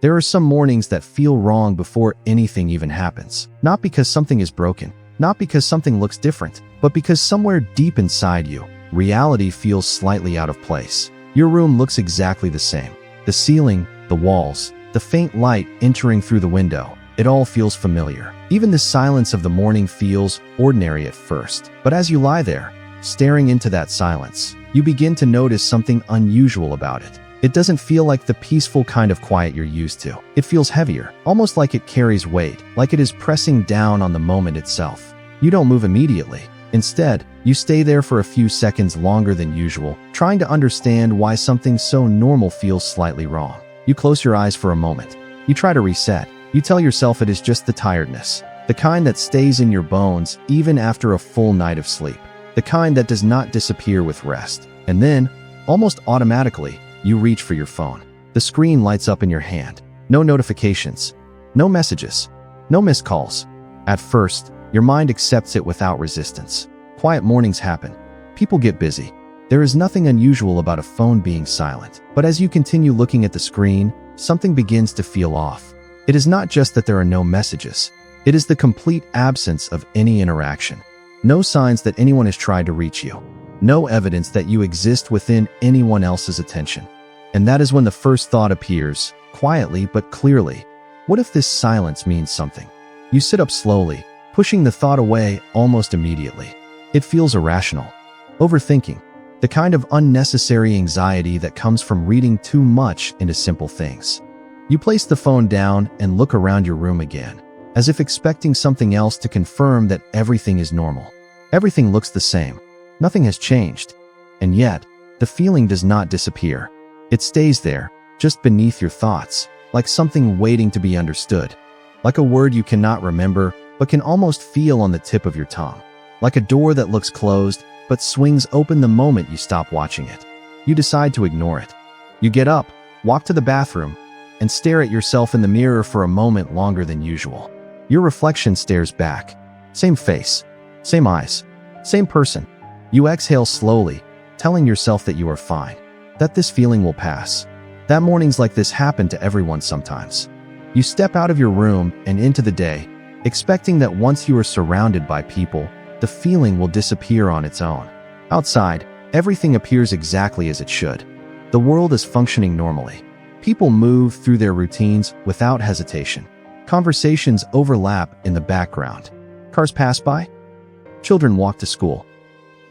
There are some mornings that feel wrong before anything even happens. Not because something is broken, not because something looks different, but because somewhere deep inside you, reality feels slightly out of place. Your room looks exactly the same. The ceiling, the walls, the faint light entering through the window, it all feels familiar. Even the silence of the morning feels ordinary at first. But as you lie there, staring into that silence, you begin to notice something unusual about it. It doesn't feel like the peaceful kind of quiet you're used to. It feels heavier, almost like it carries weight, like it is pressing down on the moment itself. You don't move immediately. Instead, you stay there for a few seconds longer than usual, trying to understand why something so normal feels slightly wrong. You close your eyes for a moment. You try to reset. You tell yourself it is just the tiredness, the kind that stays in your bones even after a full night of sleep, the kind that does not disappear with rest. And then, almost automatically, you reach for your phone. The screen lights up in your hand. No notifications, no messages, no missed calls. At first, your mind accepts it without resistance. Quiet mornings happen. People get busy. There is nothing unusual about a phone being silent. But as you continue looking at the screen, something begins to feel off. It is not just that there are no messages. It is the complete absence of any interaction. No signs that anyone has tried to reach you. No evidence that you exist within anyone else's attention. And that is when the first thought appears, quietly but clearly. What if this silence means something? You sit up slowly, pushing the thought away almost immediately. It feels irrational. Overthinking. The kind of unnecessary anxiety that comes from reading too much into simple things. You place the phone down and look around your room again, as if expecting something else to confirm that everything is normal. Everything looks the same. Nothing has changed. And yet, the feeling does not disappear. It stays there, just beneath your thoughts, like something waiting to be understood. Like a word you cannot remember, but can almost feel on the tip of your tongue. Like a door that looks closed, but swings open the moment you stop watching it. You decide to ignore it. You get up, walk to the bathroom, and stare at yourself in the mirror for a moment longer than usual. Your reflection stares back. Same face, same eyes, same person. You exhale slowly, telling yourself that you are fine, that this feeling will pass. That mornings like this happen to everyone sometimes. You step out of your room and into the day, expecting that once you are surrounded by people, the feeling will disappear on its own. Outside, everything appears exactly as it should. The world is functioning normally. People move through their routines without hesitation. Conversations overlap in the background. Cars pass by. Children walk to school.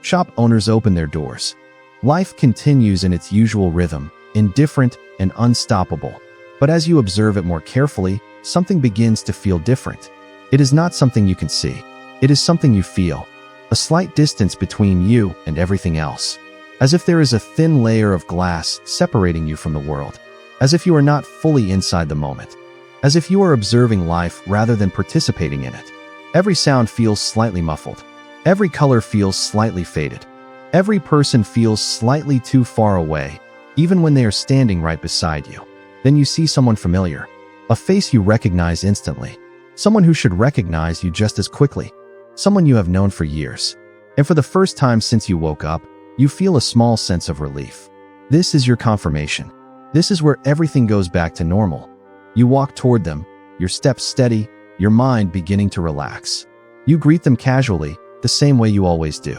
Shop owners open their doors. Life continues in its usual rhythm, indifferent and unstoppable. But as you observe it more carefully, something begins to feel different. It is not something you can see. It is something you feel. A slight distance between you and everything else. As if there is a thin layer of glass separating you from the world. As if you are not fully inside the moment. As if you are observing life rather than participating in it. Every sound feels slightly muffled. Every color feels slightly faded. Every person feels slightly too far away, even when they are standing right beside you. Then you see someone familiar. A face you recognize instantly. Someone who should recognize you just as quickly. Someone you have known for years. And for the first time since you woke up, you feel a small sense of relief. This is your confirmation. This is where everything goes back to normal. You walk toward them, your steps steady, your mind beginning to relax. You greet them casually, the same way you always do.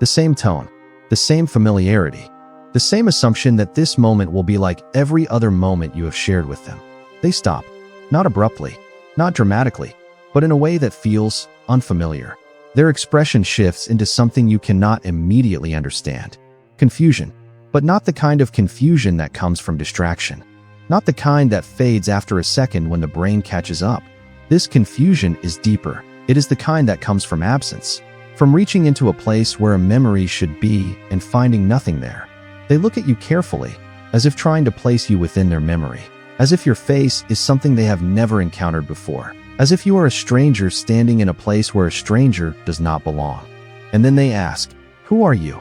The same tone, the same familiarity, the same assumption that this moment will be like every other moment you have shared with them. They stop, not abruptly, not dramatically, but in a way that feels unfamiliar. Their expression shifts into something you cannot immediately understand. Confusion, but not the kind of confusion that comes from distraction. Not the kind that fades after a second when the brain catches up. This confusion is deeper. It is the kind that comes from absence. From reaching into a place where a memory should be and finding nothing there. They look at you carefully, as if trying to place you within their memory. As if your face is something they have never encountered before. As if you are a stranger standing in a place where a stranger does not belong. And then they ask, "Who are you?"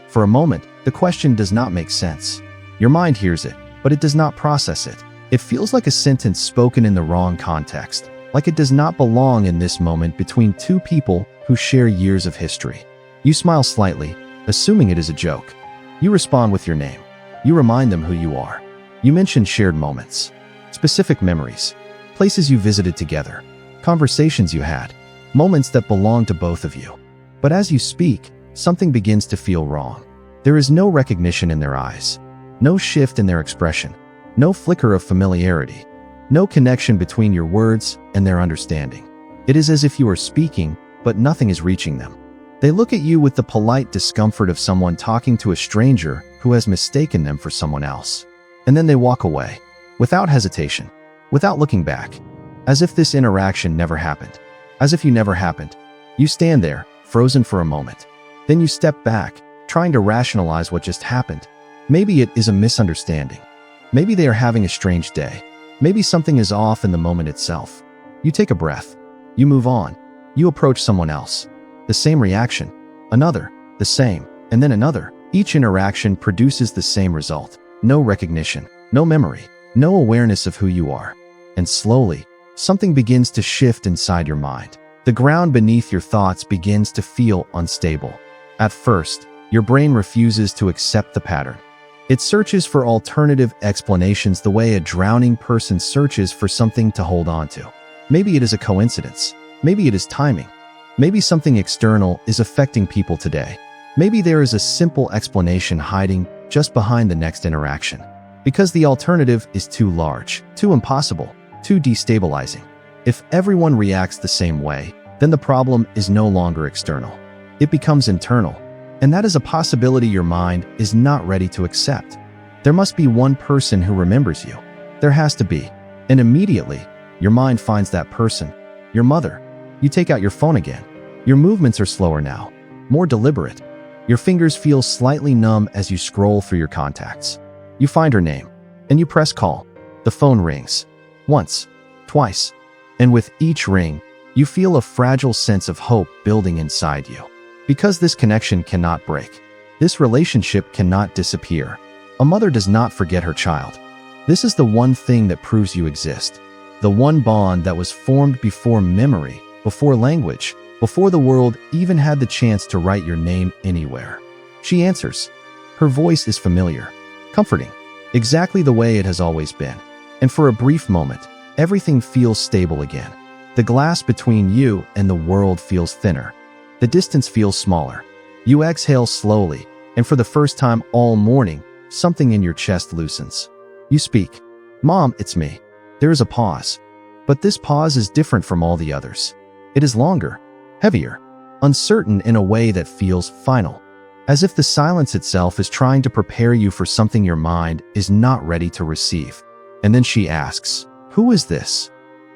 For a moment, the question does not make sense. Your mind hears it, but it does not process it. It feels like a sentence spoken in the wrong context, like it does not belong in this moment between two people who share years of history. You smile slightly, assuming it is a joke. You respond with your name. You remind them who you are. You mention shared moments. Specific memories, places you visited together, conversations you had, moments that belong to both of you. But as you speak, something begins to feel wrong. There is no recognition in their eyes, no shift in their expression, no flicker of familiarity, no connection between your words and their understanding. It is as if you are speaking, but nothing is reaching them. They look at you with the polite discomfort of someone talking to a stranger who has mistaken them for someone else. And then they walk away, without hesitation, without looking back, as if this interaction never happened, as if you never happened. You stand there, frozen for a moment. Then you step back, trying to rationalize what just happened. Maybe it is a misunderstanding. Maybe they are having a strange day. Maybe something is off in the moment itself. You take a breath. You move on. You approach someone else. The same reaction. Another. The same. And then another. Each interaction produces the same result. No recognition. No memory. No awareness of who you are. And slowly, something begins to shift inside your mind. The ground beneath your thoughts begins to feel unstable. At first, your brain refuses to accept the pattern. It searches for alternative explanations the way a drowning person searches for something to hold on to. Maybe it is a coincidence. Maybe it is timing. Maybe something external is affecting people today. Maybe there is a simple explanation hiding just behind the next interaction. Because the alternative is too large, too impossible, too destabilizing. If everyone reacts the same way, then the problem is no longer external. It becomes internal. And that is a possibility your mind is not ready to accept. There must be one person who remembers you. There has to be. And immediately, your mind finds that person. Your mother. You take out your phone again. Your movements are slower now, more deliberate. Your fingers feel slightly numb as you scroll through your contacts. You find her name, and you press call. The phone rings. Once, twice. And with each ring, you feel a fragile sense of hope building inside you. Because this connection cannot break. This relationship cannot disappear. A mother does not forget her child. This is the one thing that proves you exist. The one bond that was formed before memory, before language, before the world even had the chance to write your name anywhere. She answers. Her voice is familiar, comforting, exactly the way it has always been. And for a brief moment, everything feels stable again. The glass between you and the world feels thinner. The distance feels smaller. You exhale slowly, and for the first time all morning, something in your chest loosens. You speak. Mom, it's me. There is a pause. But this pause is different from all the others. It is longer, heavier, uncertain in a way that feels final. As if the silence itself is trying to prepare you for something your mind is not ready to receive. And then she asks, "Who is this?"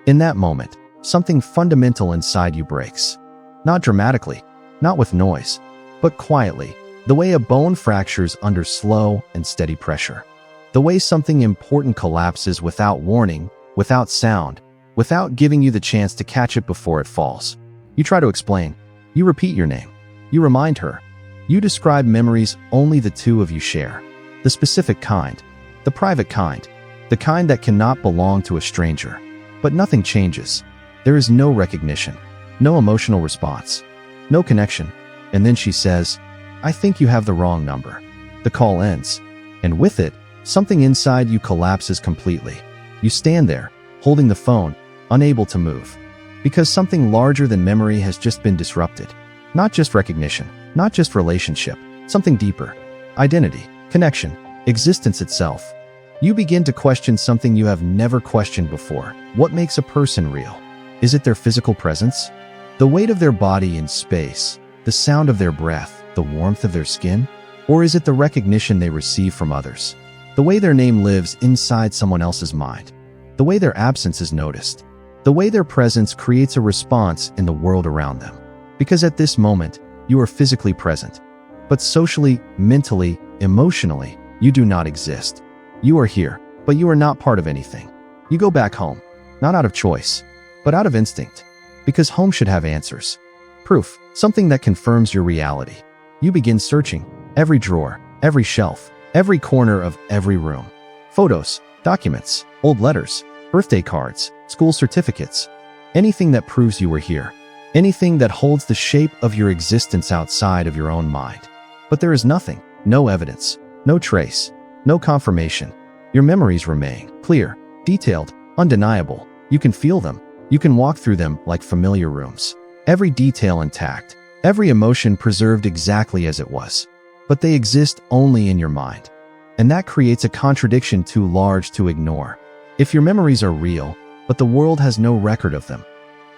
In that moment, something fundamental inside you breaks. Not dramatically, not with noise, but quietly, the way a bone fractures under slow and steady pressure. The way something important collapses without warning, without sound, without giving you the chance to catch it before it falls. You try to explain. You repeat your name. You remind her. You describe memories only the two of you share. The specific kind, the private kind, the kind that cannot belong to a stranger. But nothing changes. There is no recognition, no emotional response, no connection. And then she says, "I think you have the wrong number." The call ends. And with it, something inside you collapses completely. You stand there, holding the phone, unable to move. Because something larger than memory has just been disrupted. Not just recognition, not just relationship, something deeper. Identity, connection, existence itself. You begin to question something you have never questioned before. What makes a person real? Is it their physical presence? The weight of their body in space? The sound of their breath? The warmth of their skin? Or is it the recognition they receive from others? The way their name lives inside someone else's mind? The way their absence is noticed? The way their presence creates a response in the world around them? Because at this moment, you are physically present. But socially, mentally, emotionally, you do not exist. You are here, but you are not part of anything. You go back home, not out of choice, but out of instinct. Because home should have answers. Proof, something that confirms your reality. You begin searching every drawer, every shelf, every corner of every room. Photos, documents, old letters, birthday cards, school certificates. Anything that proves you were here. Anything that holds the shape of your existence outside of your own mind. But there is nothing, no evidence, no trace, no confirmation. Your memories remain clear, Detailed, undeniable. You can feel them. You can walk through them like familiar rooms. Every detail intact. Every emotion preserved exactly as it was. But they exist only in your mind. And that creates a contradiction too large to ignore. If your memories are real, but the world has no record of them,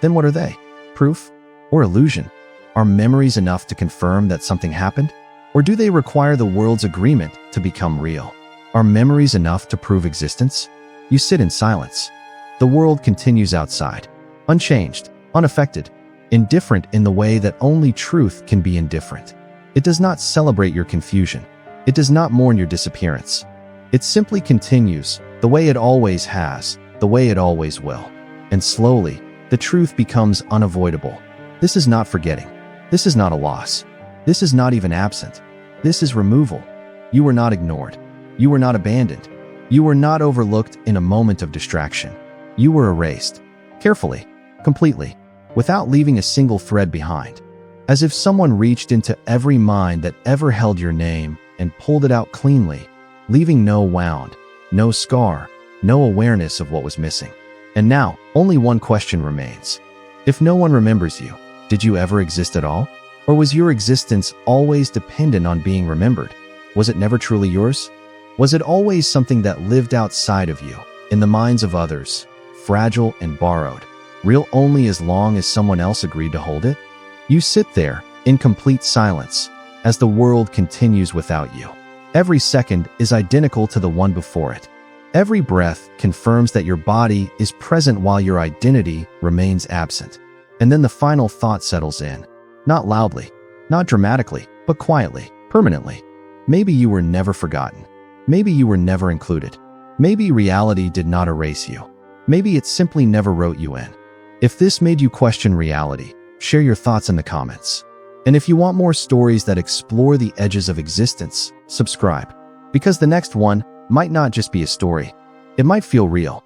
then what are they? Proof or illusion? Are memories enough to confirm that something happened? Or do they require the world's agreement to become real? Are memories enough to prove existence? You sit in silence. The world continues outside, unchanged, unaffected, indifferent in the way that only truth can be indifferent. It does not celebrate your confusion. It does not mourn your disappearance. It simply continues, the way it always has, the way it always will. And slowly, the truth becomes unavoidable. This is not forgetting. This is not a loss. This is not even absent. This is removal. You were not ignored. You were not abandoned. You were not overlooked in a moment of distraction. You were erased. Carefully, completely, without leaving a single thread behind. As if someone reached into every mind that ever held your name and pulled it out cleanly, leaving no wound, no scar, no awareness of what was missing. And now, only one question remains. If no one remembers you, did you ever exist at all? Or was your existence always dependent on being remembered? Was it never truly yours? Was it always something that lived outside of you, in the minds of others, fragile and borrowed, real only as long as someone else agreed to hold it? You sit there, in complete silence, as the world continues without you. Every second is identical to the one before it. Every breath confirms that your body is present while your identity remains absent. And then the final thought settles in. Not loudly, not dramatically, but quietly, permanently. Maybe you were never forgotten. Maybe you were never included. Maybe reality did not erase you. Maybe it simply never wrote you in. If this made you question reality, share your thoughts in the comments. And if you want more stories that explore the edges of existence, subscribe. Because the next one might not just be a story. It might feel real.